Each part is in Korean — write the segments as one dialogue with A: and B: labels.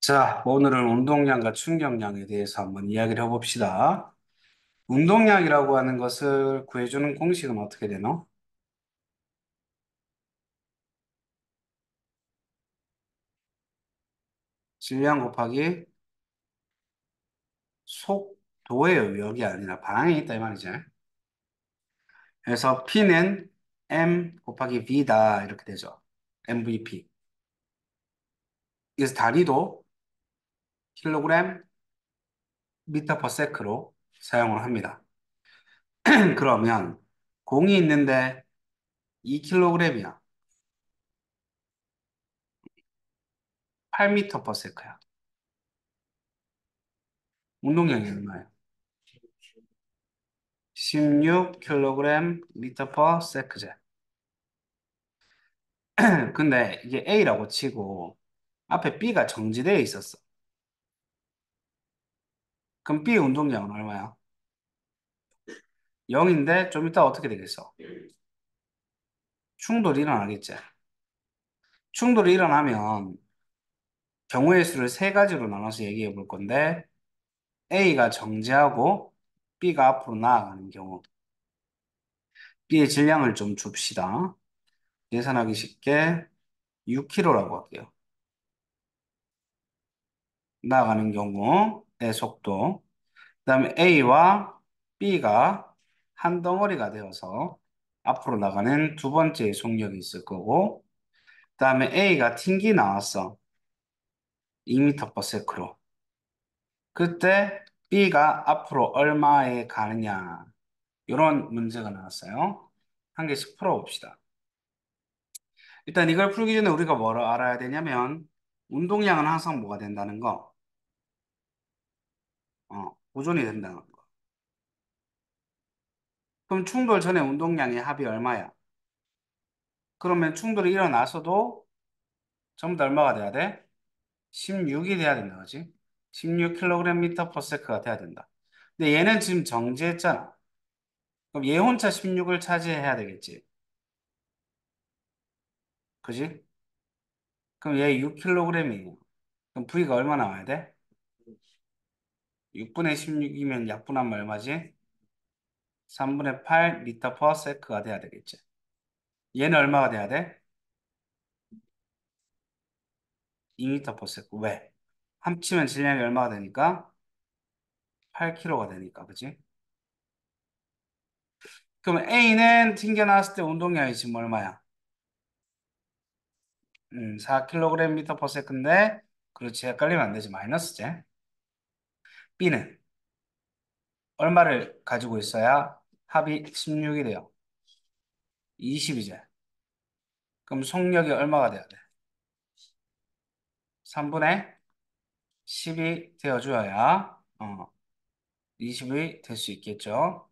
A: 자, 오늘은 운동량과 충격량에 대해서 한번 이야기를 해봅시다. 운동량이라고 하는 것을 구해주는 공식은 어떻게 되노? 질량 곱하기 속도의 여기 아니라 방향이 있다 이 말이지. 그래서 P는 M 곱하기 V다 이렇게 되죠. MVP. 그래서 단위도 킬로그램 미터 퍼 세크로 사용을 합니다. 그러면 공이 있는데 2kg이야. 8미터 퍼 세크야. 운동량이 얼마야? 16kg 미터 퍼 세크제. 근데 이게 A라고 치고 앞에 B가 정지되어 있었어. 그럼 B의 운동량은 얼마야? 0인데 좀 이따 어떻게 되겠어? 충돌이 일어나겠지. 충돌이 일어나면 경우의 수를 세 가지로 나눠서 얘기해 볼 건데 A가 정지하고 B가 앞으로 나아가는 경우 B의 질량을 좀 줍시다. 계산하기 쉽게 6kg라고 할게요. 나아가는 경우의 속도. 그다음에 A와 B가 한 덩어리가 되어서 앞으로 나가는 두 번째 속력이 있을 거고, 그다음에 A가 튕기 나왔어. 2m per sec로. 그때 B가 앞으로 얼마에 가느냐. 이런 문제가 나왔어요. 한 개씩 풀어봅시다. 일단 이걸 풀기 전에 우리가 뭘 알아야 되냐면, 운동량은 항상 뭐가 된다는 거, 보존이 된다는 거. 그럼 충돌 전에 운동량의 합이 얼마야? 그러면 충돌이 일어나서도 전부 다 얼마가 돼야 돼? 16이 돼야 된다, 그지? 16kg 미터 퍼 세크가 돼야 된다. 근데 얘는 지금 정지했잖아. 그럼 얘 혼자 16을 차지해야 되겠지. 그지? 그럼 얘 6kg이에요. 그럼 V가 얼마 나와야 돼? 6분의 16이면 약분하면 얼마지? 3분의 8 미터 퍼 세크가 돼야 되겠지. 얘는 얼마가 돼야 돼? 2미터 퍼 세크. 왜? 합치면 질량이 얼마가 되니까? 8kg가 되니까, 그지? 그럼 A는 튕겨나왔을 때 운동량이 지금 얼마야? 4kg 미터 퍼 세컨드인데, 그렇지. 헷갈리면 안 되지. 마이너스지. B는 얼마를 가지고 있어야 합이 16이 돼요? 20이제. 그럼 속력이 얼마가 돼야 돼? 3분의 10이 되어줘야, 20이 될 수 있겠죠.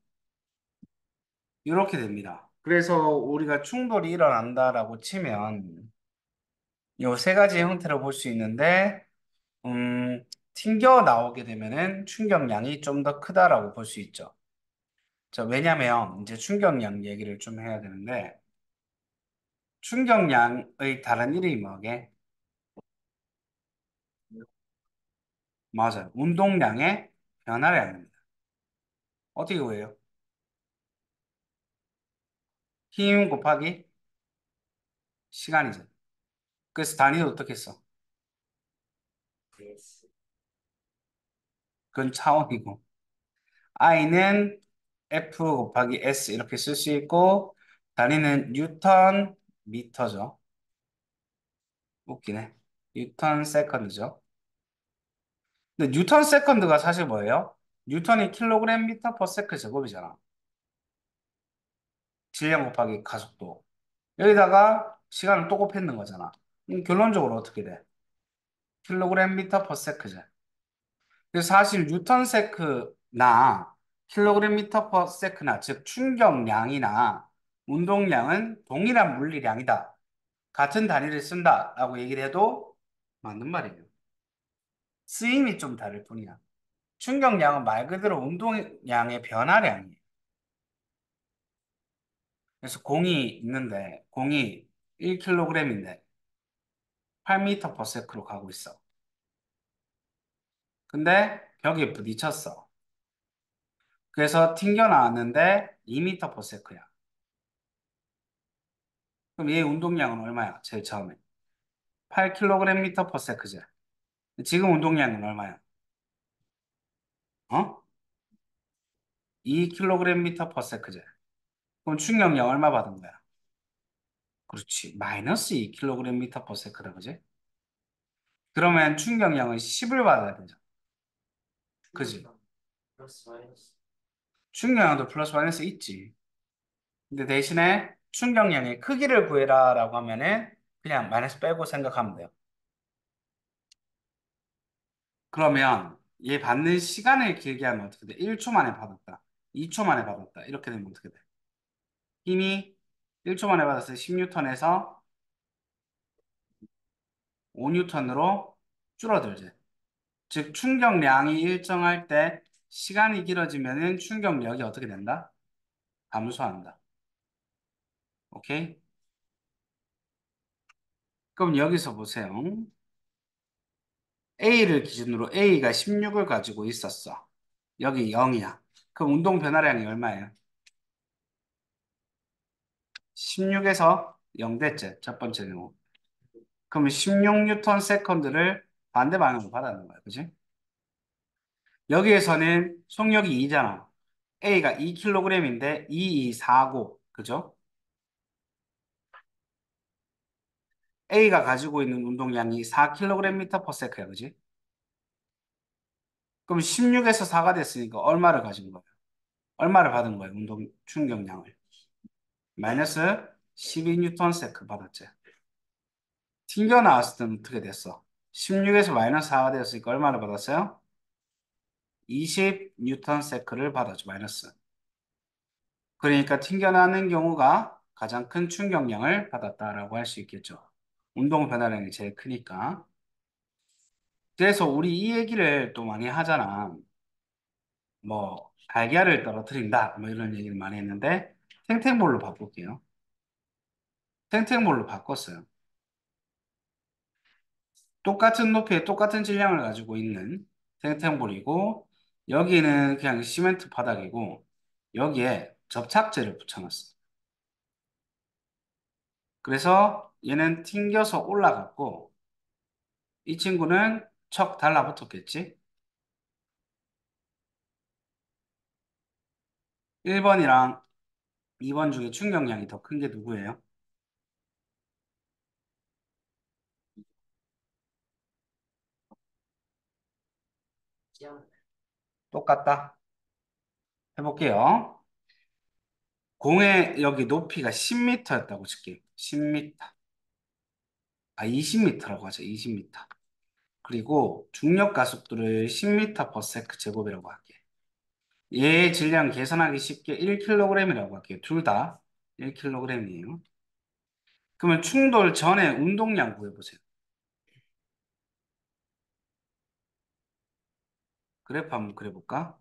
A: 이렇게 됩니다. 그래서 우리가 충돌이 일어난다라고 치면, 요 세 가지 형태로 볼 수 있는데, 튕겨 나오게 되면은 충격량이 좀 더 크다라고 볼 수 있죠. 자, 왜냐면 이제 충격량 얘기를 좀 해야 되는데 충격량의 다른 이름이 뭐게? 맞아요. 운동량의 변화량입니다. 어떻게 구해요? 힘 곱하기 시간이죠. 그래서 단위도 어떻게 써? 그건 차원이고 I는 F 곱하기 S 이렇게 쓸 수 있고 단위는 뉴턴 미터죠. 웃기네. 뉴턴 세컨드죠. 근데 뉴턴 세컨드가 사실 뭐예요? 뉴턴이 킬로그램 미터 퍼 세컨 제곱이잖아. 질량 곱하기 가속도. 여기다가 시간을 또 곱했는 거잖아. 결론적으로 어떻게 돼? 킬로그램 미터 퍼 세크제. 그래서 사실 뉴턴 세크나 킬로그램 미터 퍼 세크나 즉 충격량이나 운동량은 동일한 물리량이다. 같은 단위를 쓴다라고 얘기를 해도 맞는 말이에요. 쓰임이 좀 다를 뿐이야. 충격량은 말 그대로 운동량의 변화량이에요. 그래서 공이 있는데 공이 1kg인데 8m per sec로 가고 있어. 근데 벽에 부딪혔어. 그래서 튕겨 나왔는데 2m/s야. 그럼 얘 운동량은 얼마야? 제일 처음에. 8kgm/s지. 지금 운동량은 얼마야? 어? 2kgm/s지. 그럼 충격량 얼마 받은 거야? 그렇지. 마이너스 2kgm/s다, 그지? 그러면 충격량은 10을 받아야 되죠. 그지? 충격량도 플러스 마이너스 있지. 근데 대신에 충격량의 크기를 구해라라고 하면은 그냥 마이너스 빼고 생각하면 돼요. 그러면 얘 받는 시간을 길게 하면 어떻게 돼? 1초 만에 받았다. 2초 만에 받았다. 이렇게 되면 어떻게 돼? 힘이 1초 만에 받았을 때 10N에서 5N으로 줄어들지. 즉, 충격량이 일정할 때 시간이 길어지면은 충격력이 어떻게 된다? 감소한다. 오케이? 그럼 여기서 보세요. A를 기준으로 A가 16을 가지고 있었어. 여기 0이야. 그럼 운동 변화량이 얼마예요? 16에서 0 됐지. 첫 번째 경우. 그러면 16뉴턴 세컨드를 반대 방향으로 받았는 거야. 그지? 여기에서는 속력이 2잖아. A가 2kg인데 2249. 그죠? A가 가지고 있는 운동량이 4kgm/s야. 그지? 그럼 16에서 4가 됐으니까 얼마를 가진 거야? 얼마를 받은 거야? 운동 충격량을. 마이너스 12뉴턴 세크 받았지. 튕겨 나왔을 때는 어떻게 됐어? 16에서 마이너스 4가 되었으니까 얼마를 받았어요? 20 뉴턴 세크를 받았죠. 마이너스. 그러니까 튕겨나는 경우가 가장 큰 충격량을 받았다라고 할 수 있겠죠. 운동 변화량이 제일 크니까. 그래서 우리 이 얘기를 또 많이 하잖아. 뭐 달걀을 떨어뜨린다. 뭐 이런 얘기를 많이 했는데 탱탱볼로 바꿀게요. 탱탱볼로 바꿨어요. 똑같은 높이에 똑같은 질량을 가지고 있는 탱탱볼이고 여기는 그냥 시멘트 바닥이고 여기에 접착제를 붙여놨어. 그래서 얘는 튕겨서 올라갔고 이 친구는 척 달라붙었겠지? 1번이랑 2번 중에 충격량이 더 큰 게 누구예요? 똑같다. 해볼게요. 공의 여기 높이가 10m였다고 칠게요. 10m. 아, 20m라고 하죠. 20m. 그리고 중력 가속도를 10m/s 제곱이라고 할게요. 얘의 질량 계산하기 쉽게 1kg이라고 할게요. 둘 다 1kg이에요. 그러면 충돌 전에 운동량 구해보세요. 그래프 한번 그려볼까?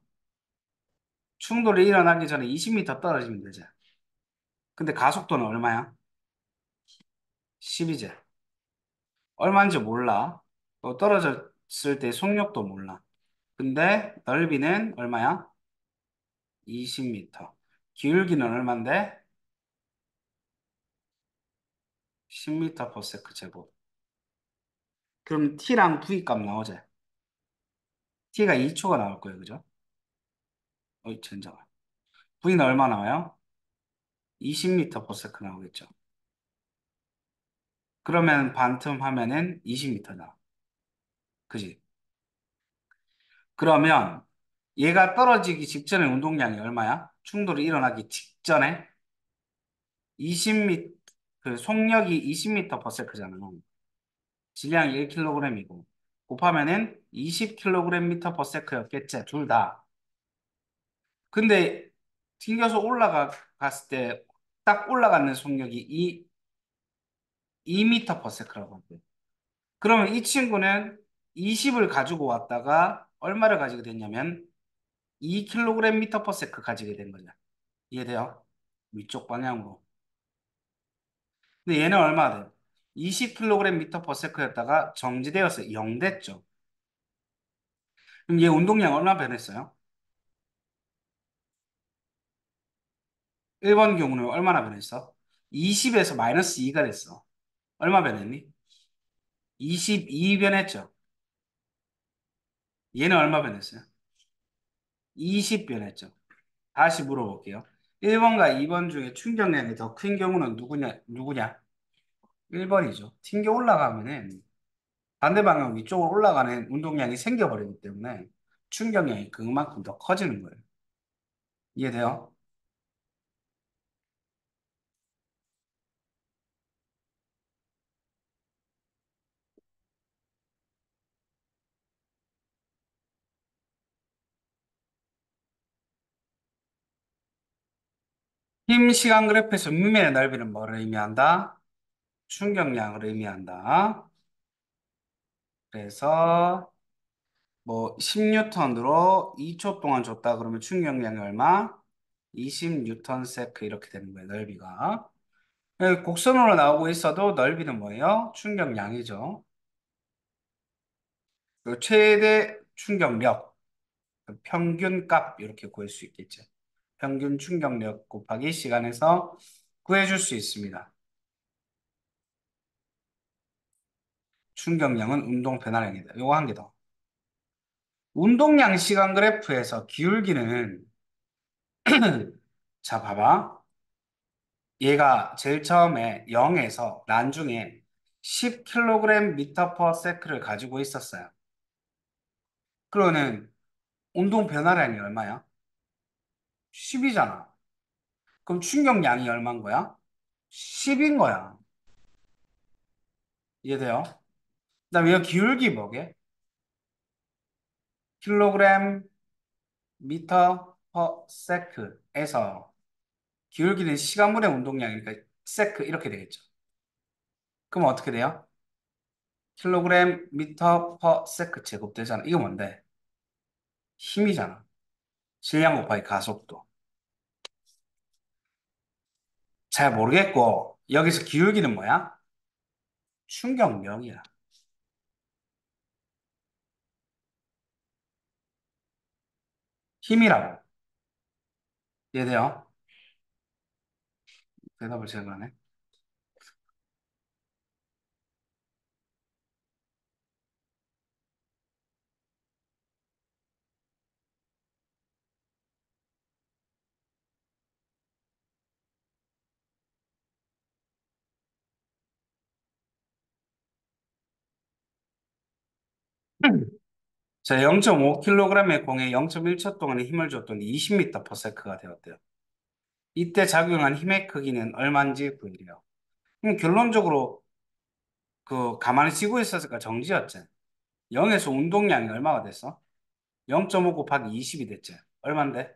A: 충돌이 일어나기 전에 20m 떨어지면 되죠. 근데 가속도는 얼마야? 10이제. 얼마인지 몰라. 떨어졌을 때 속력도 몰라. 근데 넓이는 얼마야? 20m. 기울기는 얼만데? 10m/s 제곱. 그럼 t랑 v 값 나오지? t가 2초가 나올 거예요. 그죠? 어이, 젠장. v는 얼마 나와요? 20m/s 나오겠죠. 그러면 반틈 하면은 20m 나와. 그지? 그러면 얘가 떨어지기 직전에 운동량이 얼마야? 충돌이 일어나기 직전에 20m, 그 속력이 20m/s잖아. 질량이 1kg이고 곱하면은 20kgm/s였겠지. 둘 다. 근데 튕겨서 올라갔을 때 딱 올라가는 속력이 2m/s라고 할게요. 그러면 이 친구는 20을 가지고 왔다가 얼마를 가지게 됐냐면 2kgm/s 가지게 된 거죠. 이해돼요? 위쪽 방향으로. 근데 얘는 얼마 돼요? 20kgm/s였다가 정지되어서 0 됐죠. 그럼 얘 운동량 얼마 변했어요? 1번 경우는 얼마나 변했어? 20에서 마이너스 2가 됐어. 얼마 변했니? 22 변했죠. 얘는 얼마 변했어요? 20 변했죠. 다시 물어볼게요. 1번과 2번 중에 충격량이 더 큰 경우는 누구냐? 1번이죠. 튕겨 올라가면은 반대 방향 위쪽으로 올라가는 운동량이 생겨버리기 때문에 충격량이 그만큼 더 커지는 거예요. 이해돼요? 힘 시간 그래프에서 미면의 넓이는 뭐를 의미한다? 충격량을 의미한다. 그래서 뭐 10뉴턴으로 2초 동안 줬다 그러면 충격량이 얼마? 20뉴턴 세크 이렇게 되는 거예요, 넓이가. 여기 곡선으로 나오고 있어도 넓이는 뭐예요? 충격량이죠. 그리고 최대 충격력, 그 평균값 이렇게 구할 수 있겠죠. 평균 충격력 곱하기 시간에서 구해줄 수 있습니다. 충격량은 운동 변화량이다. 요거 한 개 더. 운동량 시간 그래프에서 기울기는 자, 봐봐. 얘가 제일 처음에 0에서 나중에 10kg 미터 퍼 세크를 가지고 있었어요. 그러면 운동 변화량이 얼마야? 10이잖아. 그럼 충격량이 얼마인 거야? 10인 거야. 이해돼요? 그다음에 이 기울기 뭐게? 킬로그램 미터 퍼 세크에서 기울기는 시간분의 운동량이니까 세크 이렇게 되겠죠. 그럼 어떻게 돼요? 킬로그램 미터 퍼 세크 제곱되잖아. 이거 뭔데? 힘이잖아. 질량 곱하기 가속도. 잘 모르겠고 여기서 기울기는 뭐야? 충격명이야. 힘이라고. 이해돼요? 대답을 제가 하네. 자, 0.5kg의 공에 0.1초 동안의 힘을 줬더니 20m per sec가 되었대요. 이때 작용한 힘의 크기는 얼마인지 구해요. 그럼 결론적으로 그 가만히 쉬고 있었으니까 정지였지. 0에서 운동량이 얼마가 됐어? 0.5 곱하기 20이 됐지. 얼마인데?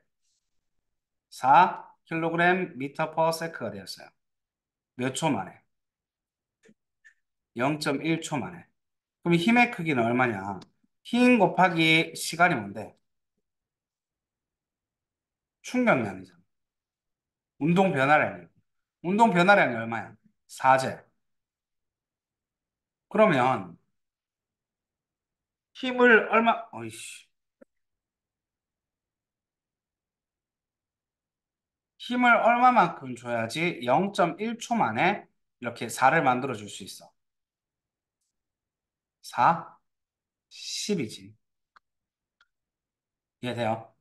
A: 4kg 미터 per sec가 되었어요. 몇 초 만에? 0.1초 만에. 그럼 힘의 크기는 얼마냐? 힘 곱하기 시간이 뭔데? 충격량이잖아. 운동 변화량이. 운동 변화량이 얼마야? 4제. 그러면 힘을 어이씨. 힘을 얼마만큼 줘야지 0.1초 만에 이렇게 4를 만들어 줄 수 있어. 4? 10이지. 이해돼요?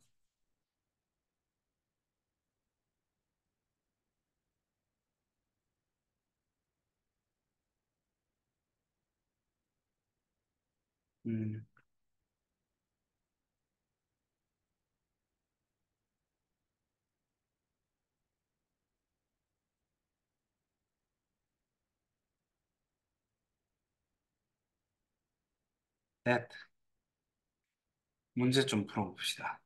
A: 음, 네. 문제 좀 풀어봅시다.